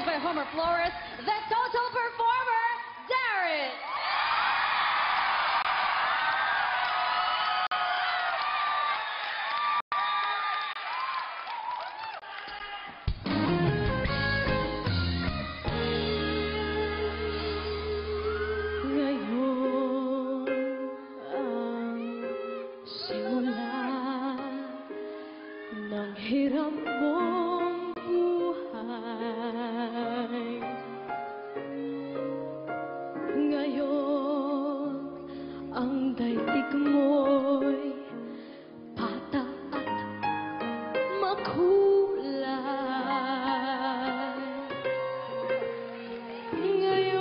by Homer Flores, the total performer, Darren. Ngayon ang simula ng hiram mong buhay. Ngayon ang daigdig mo'y pata at makulay. Ngayon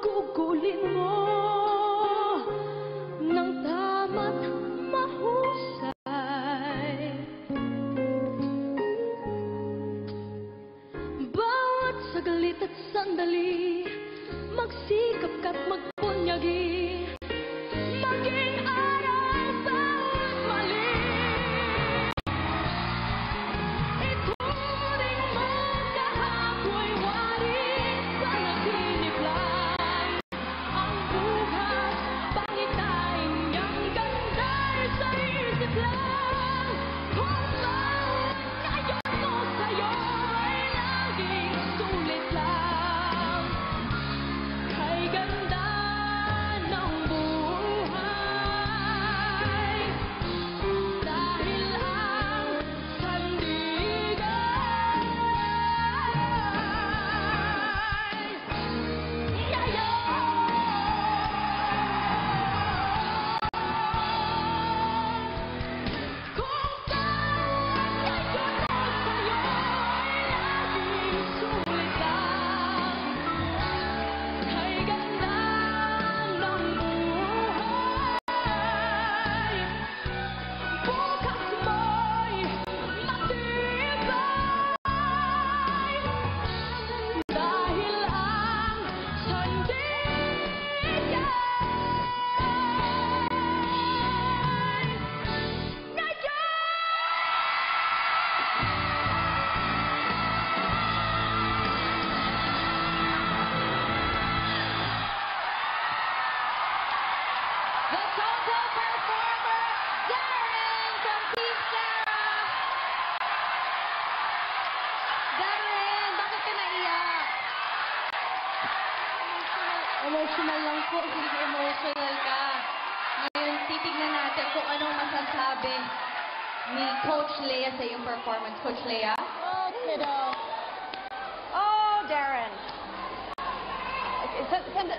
gugulin mo ng tama't mahusay. Bawat saglit at sandali, magsikap ka't magpunyagi, maging aral bawat mali. Ituring mo kahapoy waring sa naginip lang. Ang bukas, pangitain niyang ganda'y sa isip lang. Kung bawat ngayon mo sa'yo ay laging sulit lang. Kay ganda ng buhay, dahil ang sandigan ay kung bawat ngayon mo sa'yo ay laging sulit lang. Kay ganda ng buhay, bukas mo'y matibay. Dahil ang sandigan The total performer, Darren from Team Sarah. Darren, bakit ka naiyak? Emotional lang po. Hindi emotional ka. Ngayon, titignan natin kung anong masasabi ni Coach Lea sa iyong performance. Coach Lea? Oh, kiddo. Oh, Darren.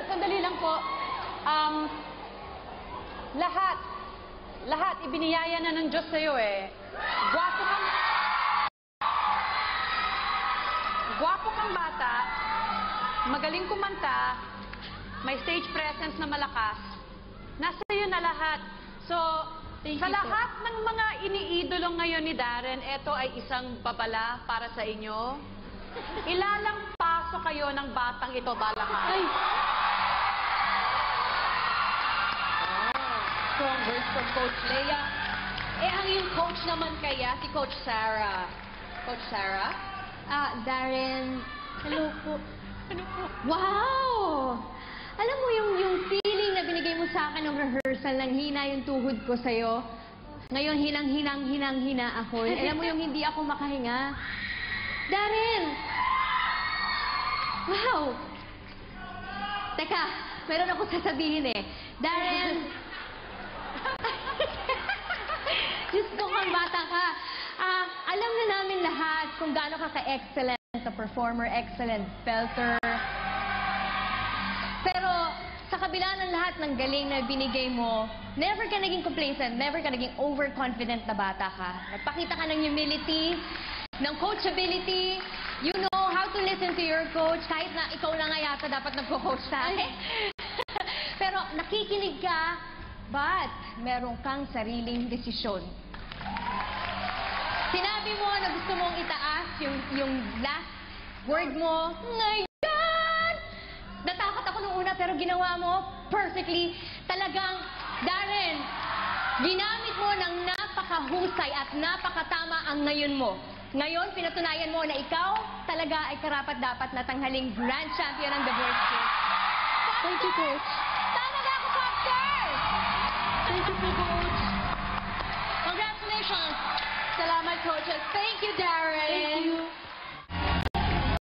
Sandali lang po. Lahat ibiniyaya na ng Diyos sa'yo eh. Gwapo kang bata, magaling kumanta, may stage presence na malakas. Nasa iyo na lahat. So, Thank sa you, lahat ng mga iniidolo ngayon ni Darren, ito ay isang babala para sa inyo. Ilalang paso kayo ng batang ito balakan. Ay! Strong words from Coach Lea. Eh, ang yung coach naman kaya, si Coach Sarah. Coach Sarah? Darren, hello po. Ano po? Wow! Alam mo yung feeling na binigay mo sa akin ng rehearsal, nang hina yung tuhod ko sa'yo. Ngayon, hinang-hina ako. Alam mo yung hindi ako makahinga. Darren! Wow! Teka, meron ako sasabihin eh. Darren! Diyos ko kang bata ka. Alam na namin lahat kung gaano ka ka-excellent sa performer, excellent belter. Pero sa kabila ng lahat ng galing na binigay mo, never ka naging complacent, never ka naging overconfident na bata ka. Nagpakita ka ng humility, ng coachability. You know how to listen to your coach, kahit na ikaw lang nga yata dapat nagko-coach sa akin. Pero nakikinig ka, but meron kang sariling desisyon. Sinabi mo na gusto mong itaas yung last word mo, ngayon! Natakot ako nung una pero ginawa mo perfectly. Talagang, Darren, ginamit mo ng napakahusay at napakatama ang ngayon mo. Ngayon, pinatunayan mo na ikaw talaga ay karapat-dapat na tanghaling Grand Champion ng The Voice Kids. Thank you, Coach. Tama ba ako, Foster? Thank you po, Coach. Congratulations! Salamat, coaches. Thank you, Darren. Thank you.